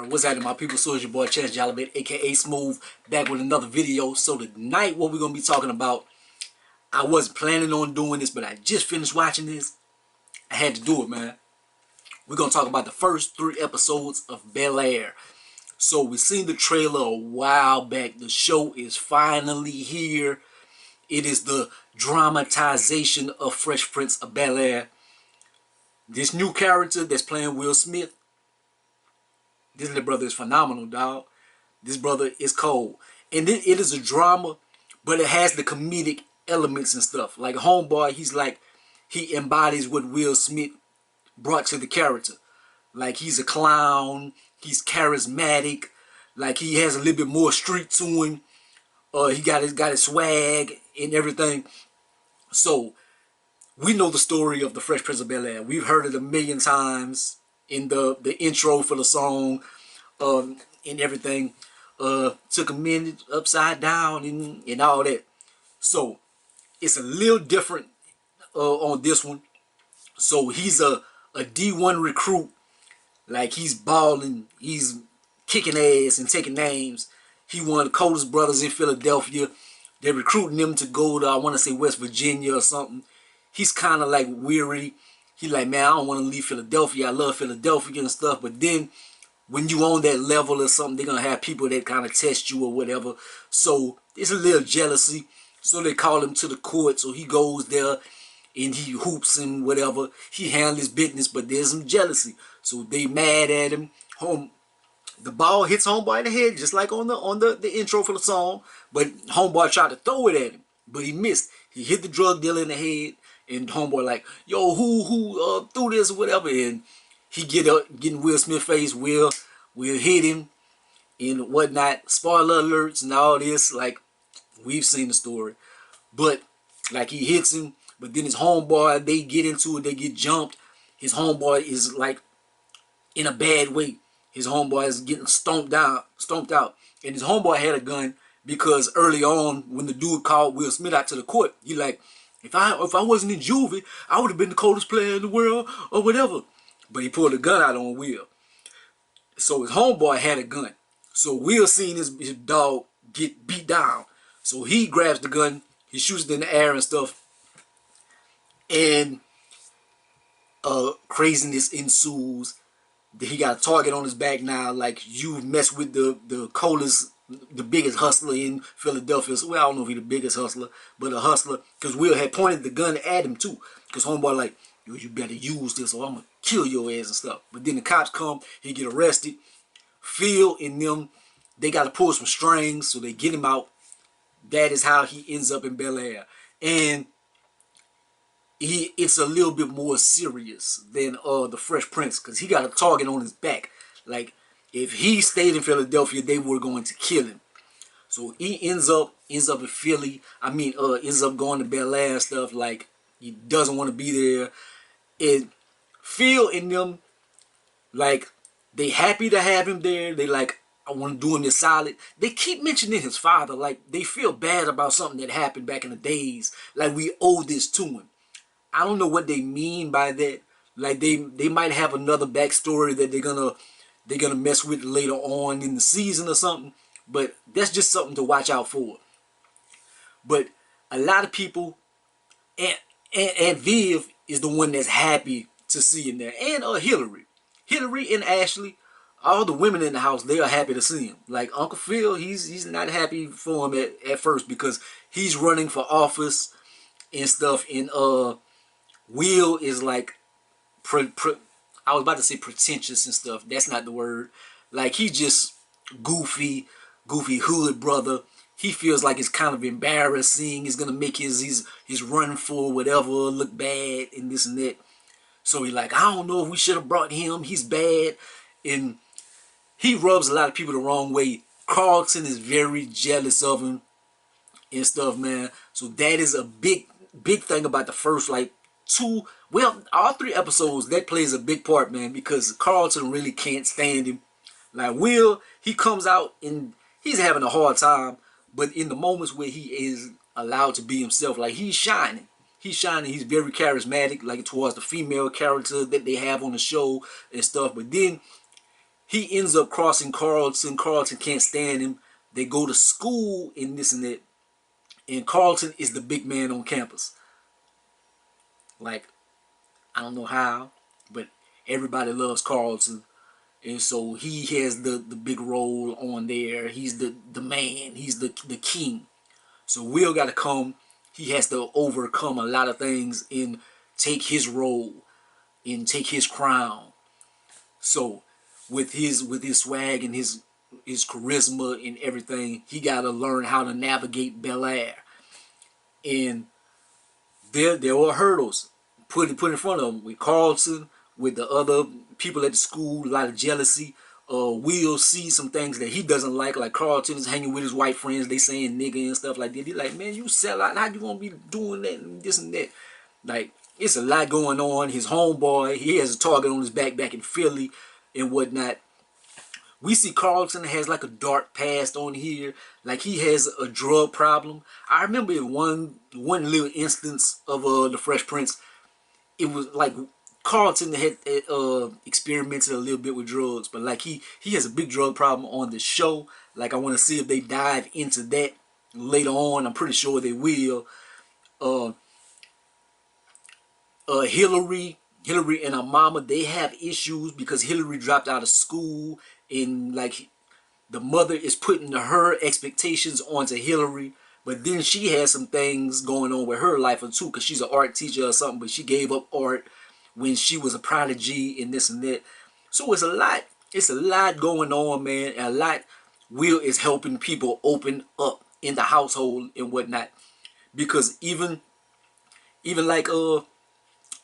What's happening, my people? So it's your boy ChanceJolivette, aka Smooth, back with another video. So tonight, what we're gonna be talking about, I wasn't planning on doing this, but I just finished watching this. I had to do it, man. We're gonna talk about the first 3 episodes of Bel-Air. So we seen the trailer a while back. The show is finally here. It is the dramatization of Fresh Prince of Bel-Air. This new character that's playing Will Smith, this little brother is phenomenal, dog. This brother is cold. And it is a drama, but it has the comedic elements and stuff. Like Homeboy, he embodies what Will Smith brought to the character. Like he's a clown, he's charismatic, like he has a little bit more street to him. He got his swag and everything. So we know the story of the Fresh Prince of Bel-Air. We've heard it a million times in the intro for the song, and everything. Took a minute, upside down, and all that. So it's a little different on this one. So he's a D1 recruit. Like he's balling, he's kicking ass and taking names. He one of the coldest brothers in Philadelphia. They're recruiting him to go to, I want to say, West Virginia or something. He's kind of like weary. He like, man, I don't want to leave Philadelphia. I love Philadelphia and stuff. But then when you on that level or something, they're going to have people that kind of test you or whatever. So it's a little jealousy. So they call him to the court. So he goes there and he hoops and whatever. He handles his business, but there's some jealousy. So they mad at him. The ball hits Homeboy in the head, just like on the intro for the song. But Homeboy tried to throw it at him, but he missed. He hit the drug dealer in the head. And Homeboy like, yo, who threw this or whatever, and he getting Will Smith face. Will hit him and whatnot. Spoiler alerts and all this. Like we've seen the story, but like he hits him, but then his homeboy, they get into it. They get jumped. His homeboy is like in a bad way. His homeboy is getting stomped out, and his homeboy had a gun because early on when the dude called Will Smith out to the court, he like, If I wasn't in juvie, I would have been the coldest player in the world or whatever. But he pulled a gun out on Will. So his homeboy had a gun. So Will seen his dog get beat down. So he grabs the gun, he shoots it in the air and stuff. And craziness ensues. He got a target on his back now. Like, you mess with the coldest, the biggest hustler in Philadelphia. So, well, I don't know if he's the biggest hustler, but a hustler. Because Will had pointed the gun at him too. Because Homeboy like, yo, you better use this or I'm going to kill your ass and stuff. But then the cops come, he get arrested. Phil and them, they got to pull some strings, so they get him out. That is how he ends up in Bel-Air. And it's a little bit more serious than the Fresh Prince, because he got a target on his back. Like, if he stayed in Philadelphia, they were going to kill him. So he ends up in Philly. Ends up going to Bel-Air and stuff. Like, he doesn't want to be there. And Phil and them, like, they happy to have him there. They like, I want to do him this solid. They keep mentioning his father. Like, they feel bad about something that happened back in the days. Like, we owe this to him. I don't know what they mean by that. Like, they might have another backstory that they're gonna mess with later on in the season or something. But that's just something to watch out for. But a lot of people, and Viv is the one that's happy to see him there. And Hillary and Ashley, all the women in the house, they are happy to see him. Like Uncle Phil, he's not happy for him at first, because he's running for office and stuff. And Will is like, I was about to say pretentious and stuff. That's not the word. Like, he just goofy hood brother. He feels like it's kind of embarrassing. He's gonna make his run for whatever look bad and this and that. So he like, I don't know if we should have brought him. He's bad, and he rubs a lot of people the wrong way. Carlton is very jealous of him and stuff, man. So that is a big thing about the first, like, all 3 episodes. That plays a big part, man, because Carlton really can't stand him. Like, Will, he comes out and he's having a hard time, but in the moments where he is allowed to be himself, like, he's shining. He's very charismatic, like, towards the female character that they have on the show and stuff. But then he ends up crossing Carlton. Carlton can't stand him. They go to school and this and that. And Carlton is the big man on campus. Like, I don't know how, but everybody loves Carlton. And so he has the big role on there. He's the man. He's the king. So Will got to come. He has to overcome a lot of things and take his role and take his crown. So with his swag and his charisma and everything, he got to learn how to navigate Bel-Air. And there were hurdles put in front of him with Carlton, with the other people at the school, a lot of jealousy. Will see some things that he doesn't like Carlton is hanging with his white friends, they saying nigga and stuff like that. He's like, man, you sell out, how you gonna be doing that and this and that? Like, it's a lot going on. His homeboy, he has a target on his back in Philly and whatnot. We see Carlton has like a dark past on here. Like, he has a drug problem. I remember in one little instance of the Fresh Prince, it was like Carlton had experimented a little bit with drugs, but like he has a big drug problem on the show. Like, I want to see if they dive into that later on. I'm pretty sure they will. Hillary and her mama, they have issues because Hillary dropped out of school, and like the mother is putting her expectations onto Hillary. But then she has some things going on with her life too, because she's an art teacher or something, but she gave up art when she was a prodigy and this and that. So it's a lot going on, man. And a lot Will is helping people open up in the household and whatnot. Because even like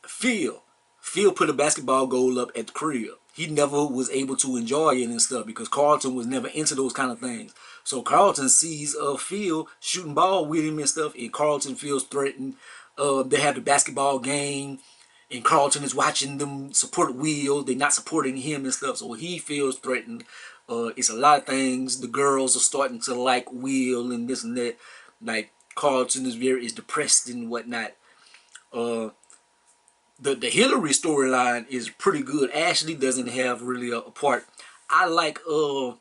Phil put a basketball goal up at the crib. He never was able to enjoy it and stuff because Carlton was never into those kind of things. So Carlton sees Phil shooting ball with him and stuff, and Carlton feels threatened. They have the basketball game, and Carlton is watching them support Will. They're not supporting him and stuff, so he feels threatened. It's a lot of things. The girls are starting to like Will and this and that. Like, Carlton is depressed and whatnot. The Hillary storyline is pretty good. Ashley doesn't have really a part. I like the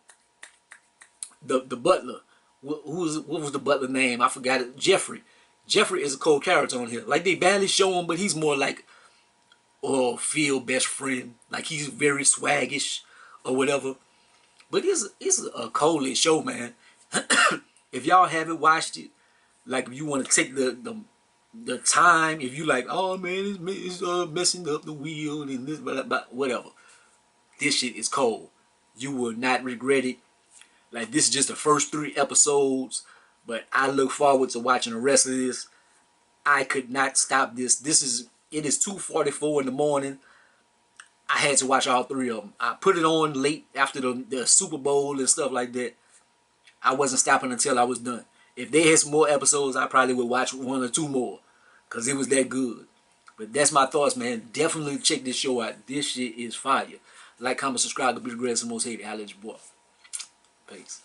butler. What was the butler name? I forgot it. Jeffrey. Jeffrey is a cool character on here. Like, they barely show him, but he's more like Phil best friend. Like, he's very swaggish or whatever. But it's a cold show, man. If y'all haven't watched it, like, if you want to take the time, if you like, oh man, it's messing up the wheel and this, but whatever. This shit is cold. You will not regret it. Like, this is just the first 3 episodes, but I look forward to watching the rest of this. I could not stop this. It is 2:44 in the morning. I had to watch all 3 of them. I put it on late after the Super Bowl and stuff like that. I wasn't stopping until I was done. If they had some more episodes, I probably would watch 1 or 2 more, because it was that good. But that's my thoughts, man. Definitely check this show out. This shit is fire. Like, comment, subscribe. Be the greatest and most hated. Holla at your boy. Peace.